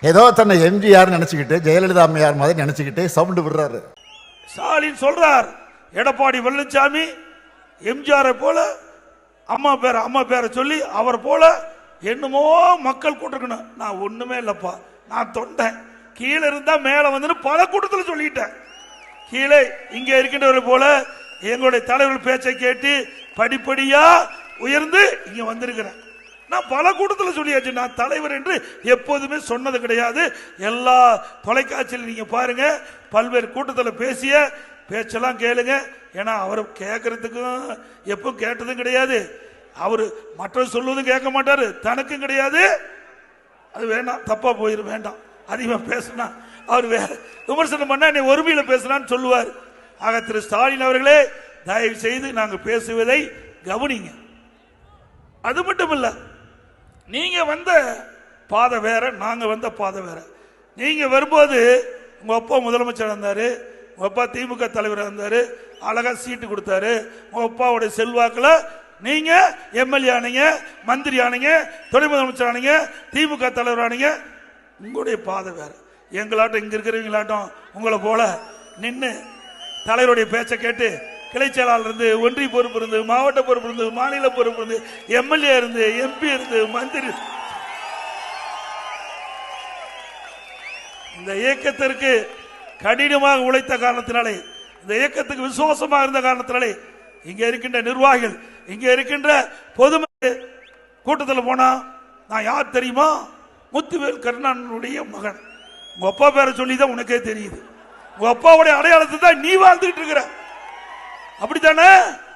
ஏதோ தன்னை எம்ஜிஆர் நினைச்சுக்கிட்டு ஜெயலலிதா அம்மையார் மாதிரி நினைச்சுக்கிட்டு சவுண்டு விடுறாரு. ஸ்டாலின் சொல்றார், எடப்பாடி பழனிசாமி எம்ஜிஆரை போல அம்மா பேரை சொல்லி அவர் போல என்னமோ மக்கள் கூட்டிருக்கணும். நான் ஒண்ணுமே இல்லப்பா, நான் தொண்டேன், கீழே இருந்தா மேல வந்து பல கூட்டத்தில் சொல்லிட்டேன். கீழே இங்க இருக்கின்றவர்கள் போல எங்களுடைய தலைவர்கள் பேச்சை கேட்டு படிப்படியா உயர்ந்து இங்க வந்திருக்கிறேன். நான் பல கூட்டத்தில் சொல்லியாச்சு, நான் தலைவர் என்று எப்போதுமே சொன்னது கிடையாது. எல்லா தொலைக்காட்சியில் நீங்க பாருங்க, பல்வேறு கூட்டத்தில் பேசிய பேச்செல்லாம் கேளுங்க. ஏன்னா அவர் கேட்கறதுக்கும் எப்போ கேட்டதும் கிடையாது, அவரு மற்றவர் சொல்வதும் கேட்க மாட்டாரு, தனக்கும் கிடையாது. அது வேண்டாம், தப்பா போயிடும், வேண்டாம். அதிகமா பேசினா அவர் வேற விமர்சனம் பண்ணா என்னை ஒருமையில பேசினான்னு சொல்லுவார். ஆக திரு ஸ்டாலின் அவர்களே, தயவு செய்து நாங்கள் பேசுவதை கவனிங்க. அது மட்டும் இல்ல, நீங்க வந்த பாதை வேற, நாங்க வந்த பாதை வேற. நீங்க வரும்போது உங்க அப்பா முதலமைச்சர் இருந்தாரு, உங்க அப்பா திமுக தலைவர் இருந்தாரு, அழகா சீட்டு கொடுத்தாரு. உங்க அப்பாவுடைய செல்வாக்குல நீங்க எம்எல்ஏ ஆனீங்க, மந்திரி ஆனீங்க, துணை முதலமைச்சர் ஆனீங்க, திமுக தலைவர் ஆனீங்க. உங்களுடைய பாதை வேற. எங்களாட்டம் இங்க இருக்கிறவங்களாட்டம் உங்களை போல நின்று தலைவருடைய பேச்சை கேட்டு கிளை செயலாளர் இருந்து, ஒன்றிய பொறுப்பு இருந்து, மாவட்ட பொறுப்பு இருந்து, மாநில பொறுப்பு இருந்து, எம்எல்ஏ இருந்து, எம்பி இருந்து, மந்திரி. இந்த இயக்கத்திற்கு கடினமாக உழைத்த காரணத்தினாலே, இந்த இயக்கத்துக்கு விசுவாசமாக இருந்த காரணத்தினாலே, இங்க இருக்கின்ற நிர்வாகிகள், இங்க இருக்கின்ற பொதுமக்கள் கூட்டத்தில் போனா நான் யார் தெரியுமா? முத்துவேல் கருணாநிதியுடைய மகன். உங்க அப்பா பேரை சொல்லிதான் உனக்கே தெரியுது. உங்க அப்பாவுடைய அடையாளத்தை தான் நீ வாழ்ந்துட்டு இருக்கிற, அப்படித்தானே?